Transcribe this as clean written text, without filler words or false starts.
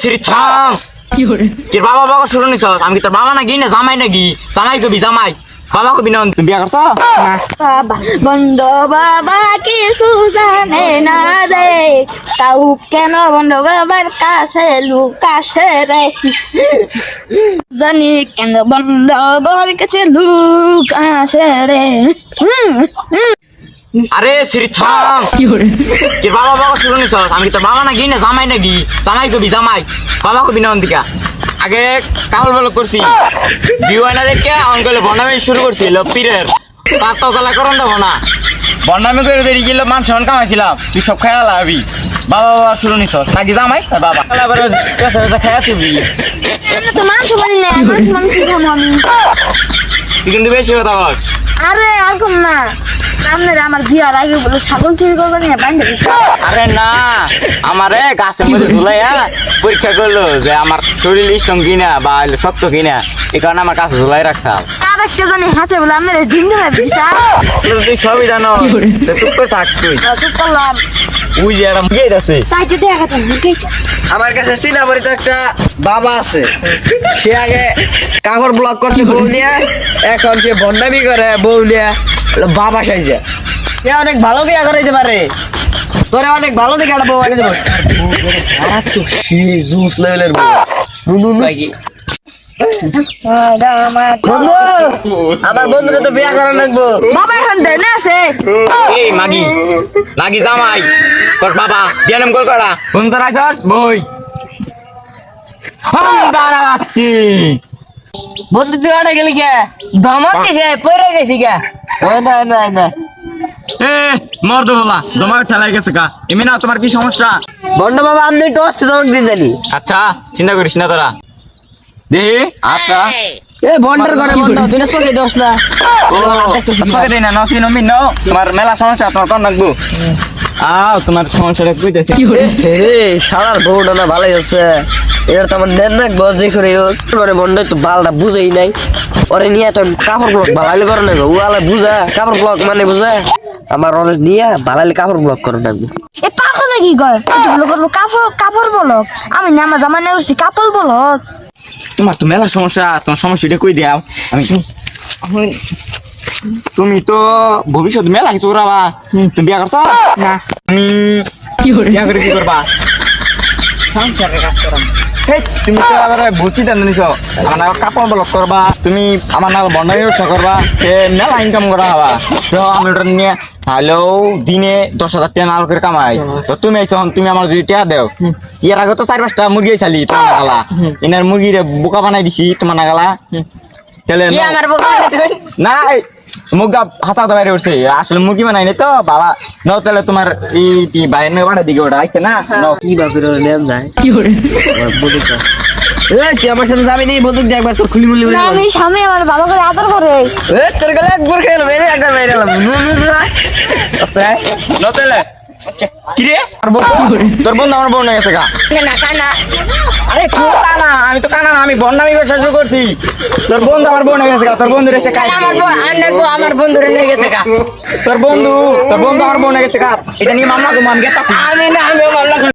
শ্রীছা তোর বাবা বাবা শুরু নিছ আমি কি তোর বাবা নাকি না জামাই নাকি জামাই কবি জামাই বাবা কবি না তুমি বিয়া করছ বাবা বন্ধ বাবা কিছু জানে না রে তাও কেন বন্ধ বাবার কাছে লুকাশে রে জানি কেন বন্ধ বাবার কাছে লুকাশে রে আরে শ্রীছা তোর বাবা বাবা শুরু নিছ আমি কি তোর বাবা নাকি না জামাই নাকি জামাই কবি জামাই বাবা কবি না অন্তিকা আগে কাপড় বল করছি বিওয়ানা দেখে অঙ্কলে বন্ডামি শুরু করছিল পীরের তার তো গলা করন দেবো না বন্ডামি করে বেরিয়ে গেল মান সম্মান কামাইছিলাম তুই সব খেয়া লাগাবি বাবা বাবা শুরু নিছ নাকি জামাই আর বাবা খেয়া তুবি তো মাংস বানি না মাংস কি খাবো আমি তুই কিন্তু বেশি কথা বল আরে আর কম না আপনার আমার বিয়ার আগে বলে ছাগল চুরি করবেন না বান্ধব আরে না আমারে গাছের মধ্যে ঝুলাইয়া পরীক্ষা করলো যে আমার শরীর স্ট্রং কিনা বা শক্ত কিনা এই কারণে আমার কাছে ঝুলাই রাখছে আরে কে জানি হাসে বলে আপনার ডিম দেবে বিশা তুই সবই জানো তো চুপ করে থাক তুই চুপ করলাম ওই যে একটা গেট আছে তাই তো দেখা যাচ্ছে মুরগিছে আমার কাছে সিনাবাড়িতে একটা বাবা আছে সে আগে কাপড় ব্লক করছে বৌলিয়া এখন সে ভন্ডামি করে বৌলিয়া বাবা সাইজে সে অনেক ভালো বিয়া করাইতে পারে তোরে অনেক ভালো দেখে একটা বউ আগে দেবো জুস লেভেলের বউ আমার বন্ধুরা তো বিয়া করা লাগবো বাবা এখন দেনে আছে এই মাগি লাগি জামাই কর বাবা জেনম কল করা কোন তোর আইছস বই দাঁড়া বাচ্চি বন্ধু তুই অনেক গেলি কে ধমক দিছে পড়ে গেছি গা না না না এ মর দো বলা তোমার ঠেলাই গেছে কা এমনি না তোমার কি সমস্যা বন্ড বাবা আপনি টস্ট দমক দিন জানি আচ্ছা চিন্তা করিস না তোরা দেহি আচ্ছা এ বন্ডার করে বন্ড তুই না চোখে দোষ না সকে দেই না নসি নমি নো তোমার মেলা সমস্যা তোমার কোন লাগবো তোমার সমস্যাটা কইতেছি রে শালার বউটা না ভালোই হচ্ছে এর তো আমার নেন না গজে করে করে বন্ড তো বালটা বুঝেই নাই ওরে নিয়ে তো কাপড় ব্লক ভালাইলে করে নেবে ও আলে বুঝা কাপড় ব্লক মানে বুঝা আমার ওরে নিয়ে ভালাইলে কাপড় ব্লক করে নেবে এ পাগল নাকি কয় এগুলো করবো কাপড় কাপড় বলক আমি না আমার জামাই নেছি কাপড় বলক তোমার তো মেলা সমস্যা তোমার সমস্যাটা কই দাও আমি তুমি তো ভবিষ্যৎ মেলা কিছু করাবা তুমি বিয়া করছো না আমি বিয়া করে কি করবা সংসারের কাজ করাম তুমি তো আবার বুঝি দেন নিছো আমার না কাপড় ব্লক করবা তুমি আমার না বন্ডামি ব্যবসা করবা মেলা ইনকাম করা হবা তো আমি ওটা নিয়ে হ্যালো দিনে 10,000 টাকা আলো করে কামাই তো তুমি তুমি আমার যদি টাকা দেও এর আগে তো 4-5টা মুরগি ছালি তোমার নাগালা এনার মুরগিরে বোকা বানাই দিছি তোমার নাগালা তাহলে আমার বোকা না মুরগা হাতাতে বাইরে উঠছে আসলে মুরগি বানাই নাই তো বাবা নাও তাহলে তোমার এই বাইরের বাড়া দিকে ওটা আইছে না নাও কি বাপের নেম যায় কি করে বন্ধু এ তুই আমার সাথে যাবি নি বন্ধু দেখ একবার তোর খুলি মুলি না আমি স্বামী আমার ভালো করে আদর করে এ তোর গলে একবার খেলো মেরে একবার মেরে এলাম নাও তাহলে কিরে তোর বন্ধু আমার বোন গেছে গা না কানা আরে তুই কানা আমি তো কানা না আমি বন্ডামি ব্যবসা শুরু করছি তোর বন্ধু আমার বোন গেছে গা তোর বন্ধু এসে আমার বন্ধুরে নিয়ে গেছে গা তোর বন্ধু আমার বোন গেছে গা এটা নিয়ে মামলা করবো আমি গেতাছি আমি না আমি মামলা